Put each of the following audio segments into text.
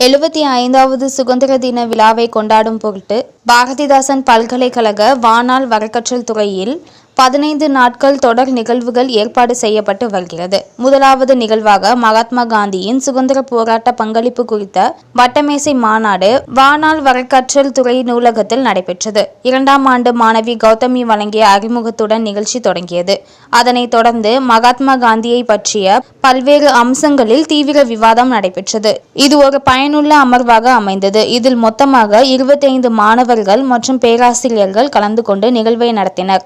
75வது சுதந்திர தின விழாவை கொண்டாடும் பொருட்டு பாரதிதாசன் பல்கலைக்கழக வானாள் வரக்கற்றல் துறையில் 15 நாட்கள் தொடர் நிகழ்வுகள் ஏற்பாடு செய்யப்பட்டு வருகிறது. முதலாவது நிகழ்வாக மகாத்மா காந்தியின் சுதந்திர போராட்ட பங்களிப்பு குறித்த வட்டமேசை மாநாடு வானாள் வரக்கற்றல் துறை நூலகத்தில் நடைபெற்றது. 2ஆம் ஆண்டு மாணவி கௌதமி வழங்கிய அறிமுகத்துடன் நிகழ்ச்சி தொடங்கியது. அதனைத் தொடர்ந்து மகாத்மா காந்தியை பற்றிய பல்வேறு அம்சங்களில் தீவிர விவாதம் நடைபெற்றது. இது ஒரு பயனுள்ள அமர்வாக அமைந்தது. இதில் மொத்தமாக 25 மாணவர்கள் மற்றும் பேராசிரியர்கள் கலந்து கொண்டு நிகழ்வை நடத்தினர்.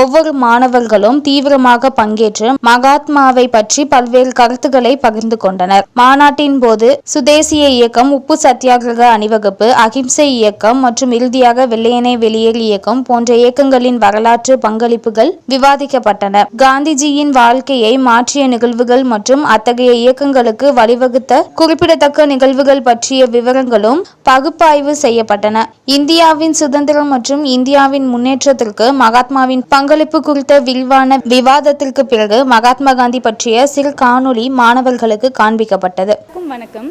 ஒவ்வொரு மாணவர்களும் தீவிரமாக பங்கேற்று மகாத்மாவை பற்றி பல்வேறு கருத்துக்களை பகிர்ந்து கொண்டனர். மாநாட்டின் போது சுதேசிய இயக்கம், உப்பு சத்தியாகிரக அணிவகுப்பு, அகிம்சை இயக்கம் மற்றும் இறுதியாக வெள்ளையனே வெளியேறு இயக்கம் போன்ற இயக்கங்களின் வரலாற்று பங்களிப்புகள் விவாதிக்கப்பட்டன. காந்திஜியின் வாழ்க்கையை மாற்றிய நிகழ்வுகள் மற்றும் அத்தகைய இயக்கங்களுக்கு வழிவகுத்த குறிப்பிடத்தக்க நிகழ்வுகள் பற்றிய விவரங்களும் பகுப்பாய்வு செய்யப்பட்டன. இந்தியாவின் சுதந்திரம் மற்றும் இந்தியாவின் முன்னேற்றத்திற்கு மகாத்மாவின் பங்களிப்பு குறித்த விரிவான விவாதத்திற்கு பிறகு மகாத்மா காந்தி பற்றிய சிறு காணொளி மாணவர்களுக்கு காண்பிக்கப்பட்டது. வணக்கம்.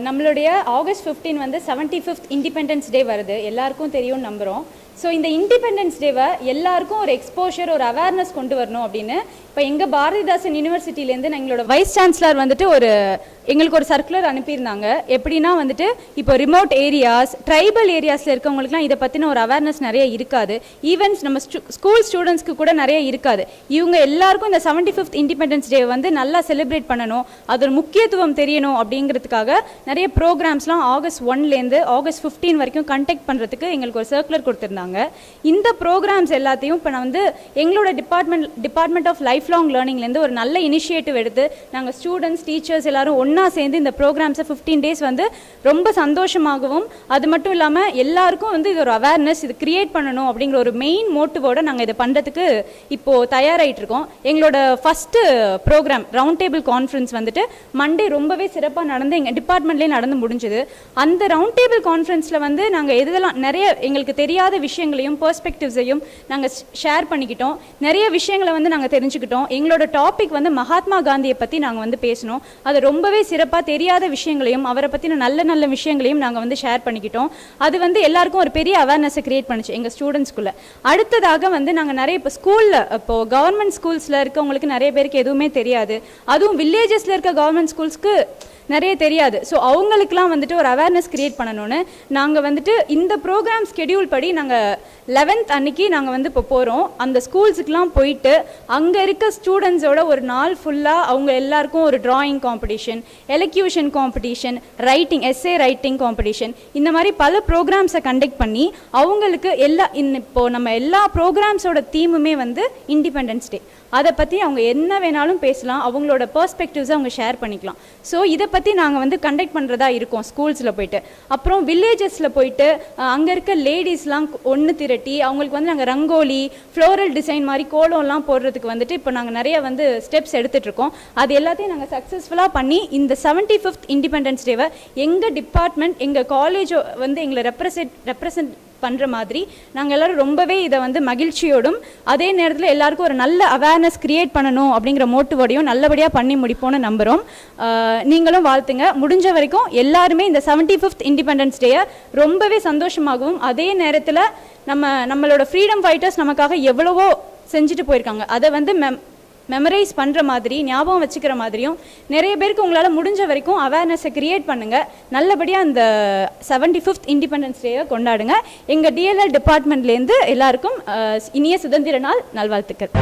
நம்மளுடைய ஆகஸ்ட் 15 வந்து 75th இண்டிபெண்டன்ஸ் டே வருது. எல்லாருக்கும் தெரியும் நம்புகிறோம். ஸோ இந்த இண்டிபெண்டன்ஸ் டேவை எல்லாருக்கும் ஒரு எக்ஸ்போஷர், ஒரு அவேர்னஸ் கொண்டு வரணும் அப்படின்னு இப்போ எங்கள் பாரதிதாசன் யூனிவர்சிட்டியிலேருந்து எங்களோட வைஸ் சான்சலர் வந்துட்டு எங்களுக்கு ஒரு சர்க்குலர் அனுப்பியிருந்தாங்க. எப்படின்னா வந்துட்டு இப்போ ரிமோட் ஏரியாஸ், ட்ரைபல் ஏரியாஸில் இருக்கவங்களுக்குலாம் இதை பற்றின ஒரு அவேர்னஸ் நிறைய இருக்காது. ஈவென்ட்ஸ் நம்ம ஸ்கூல் ஸ்டூடெண்ட்ஸ்க்கு கூட நிறைய இருக்காது. இவங்க எல்லாருக்கும் இந்த 75th இண்டிபெண்டன்ஸ் டே வந்து நல்லா செலிப்ரேட் பண்ணணும், அதோட முக்கியத்துவம் தெரியணும் அப்படிங்கிறதுக்காக நிறைய ப்ரோக்ராம்ஸ்லாம் ஆகஸ்ட் 1லேருந்து ஆகஸ்ட் 15 வரைக்கும் கண்டக்ட் பண்ணுறதுக்கு எங்களுக்கு ஒரு சர்க்குலர் கொடுத்துருந்தாங்க. இந்த ப்ரோக்ராம்ஸ் எல்லாத்தையும் இப்போ நான் வந்து எங்களோட டிபார்ட்மெண்ட் ஆஃப் லைஃப் லாங் லேர்னிங்லேருந்து ஒரு நல்ல இனிஷியேட்டிவ் எடுத்து நாங்கள் ஸ்டூடெண்ட்ஸ், டீச்சர்ஸ் எல்லாரும் ஒன்றா சேர்ந்து இந்த ப்ரோக்ராம்ஸை 15 days வந்து ரொம்ப சந்தோஷமாகவும், அது மட்டும் இல்லாமல் எல்லாருக்கும் வந்து இது ஒரு அவேர்னஸ், இது கிரியேட் பண்ணணும் அப்படிங்கிற ஒரு மெயின் மோட்டிவோடு நாங்கள் இதை பண்ணுறதுக்கு இப்போது தயாராகிட்டு இருக்கோம். எங்களோட first program round table conference வந்துட்டு மண்டே ரொம்பவே சிறப்பாக நடந்து எங்கள் டிபார்ட்மெண்ட்லேயே நடந்து முடிஞ்சுது. அந்த ரவுண்ட் டேபிள் கான்ஃபரன்ஸில் வந்து நாங்கள் எதெல்லாம் நிறைய எங்களுக்கு தெரியாத விஷயங்களையும் பெர்ஸ்பெக்டிவ்ஸையும் நாங்கள் ஷேர் பண்ணிக்கிட்டோம். நிறைய விஷயங்களை வந்து நாங்கள் தெரிஞ்சுக்கிட்டோம். எங்களோட டாபிக் வந்து மகாத்மா காந்தியை பற்றி நாங்கள் வந்து பேசணும். அது ரொம்பவே சிறப்பாக தெரியாத விஷயங்களையும் அவரை பற்றின நல்ல நல்ல விஷயங்களையும் நாங்கள் வந்து ஷேர் பண்ணிக்கிட்டோம். அது வந்து எல்லாருக்கும் ஒரு பெரிய அவேர்னஸை கிரியேட் பண்ணிச்சு எங்கள் ஸ்டூடெண்ட்ஸ்குள்ளே. அடுத்ததாக வந்து நாங்கள் நிறைய இப்போ ஸ்கூலில், இப்போது கவர்மெண்ட் ஸ்கூல்ஸில் இருக்கவங்களுக்கு நிறைய பேருக்கு எதுவுமே தெரியாது. அதுவும் வில்லேஜஸில் இருக்க கவர்மெண்ட் ஸ்கூல்ஸ்க்கு நிறைய தெரியாது. ஸோ அவங்களுக்குலாம் வந்துட்டு ஒரு அவேர்னஸ் கிரியேட் பண்ணணும்னு நாங்கள் வந்துட்டு இந்த ப்ரோக்ராம் ஸ்கெடியூல் படி நாங்கள் 11th அன்னைக்கு நாங்கள் வந்து இப்போ போகிறோம். அந்த ஸ்கூல்ஸுக்கெலாம் போயிட்டு அங்கே இருக்க ஸ்டூடெண்ட்ஸோட ஒரு நாள் ஃபுல்லாக அவங்க எல்லாருக்கும் ஒரு drawing competition, elocution competition, writing, S A writing competition, இந்த மாதிரி பல ப்ரோக்ராம்ஸை கண்டக்ட் பண்ணி அவங்களுக்கு இப்போது நம்ம எல்லா ப்ரோக்ராம்ஸோட தீமுமே வந்து இண்டிபெண்டன்ஸ் டே. அதை பற்றி அவங்க என்ன வேணாலும் பேசலாம், அவங்களோட பெர்ஸ்பெக்டிவ்ஸை அவங்க ஷேர் பண்ணிக்கலாம். ஸோ இதை பற்றி நாங்கள் வந்து கண்டக்ட் பண்ணுறதா இருக்கோம் ஸ்கூல்ஸில் போயிட்டு. அப்புறம் வில்லேஜஸில் போயிட்டு அங்கே இருக்க லேடிஸ்லாம் ஒன்று திரட்டி அவங்களுக்கு வந்து நாங்கள் ரங்கோலி, ஃப்ளோரல் டிசைன் மாதிரி கோலம்லாம் போடுறதுக்கு வந்துட்டு இப்போ நாங்கள் நிறைய வந்து ஸ்டெப்ஸ் எடுத்துகிட்ருக்கோம். அது எல்லாத்தையும் நாங்கள் சக்ஸஸ்ஃபுல்லாக பண்ணி இந்த 75th இண்டிபெண்டன்ஸ் டேவை எங்கள் டிபார்ட்மெண்ட், எங்கள் காலேஜ் வந்து எங்களை ரெப்ரசன்ட் பண்ணுற மாதிரி நாங்கள் எல்லோரும் ரொம்பவே இதை வந்து மகிழ்ச்சியோடும், அதே நேரத்தில் எல்லாருக்கும் ஒரு நல்ல அவேர்னஸ் கிரியேட் பண்ணணும் அப்படிங்கிற மோட்டிவோடையும் நல்லபடியாக பண்ணி முடிப்போன்னு நம்புகிறோம். நீங்களும் வாழ்த்துங்க. முடிஞ்ச வரைக்கும் எல்லாருமே இந்த 75th இண்டிபெண்டன்ஸ் டேயை ரொம்பவே சந்தோஷமாகவும், அதே நேரத்தில் நம்மளோட ஃப்ரீடம் ஃபைட்டர்ஸ் நமக்காக எவ்வளவோ செஞ்சுட்டு போயிருக்காங்க, அதை வந்து மெமரைஸ் பண்ணுற மாதிரி, ஞாபகம் வச்சுக்கிற மாதிரியும் நிறைய பேருக்கு உங்களால் முடிஞ்ச வரைக்கும் அவேர்னஸை கிரியேட் பண்ணுங்கள். நல்லபடியாக அந்த 75th இண்டிபெண்டன்ஸ் டேவை கொண்டாடுங்க. எங்கள் டிஎல்எல் டிபார்ட்மெண்ட்லேருந்து எல்லாருக்கும் இனிய சுதந்திர நாள் நல்வாழ்த்துக்கள்.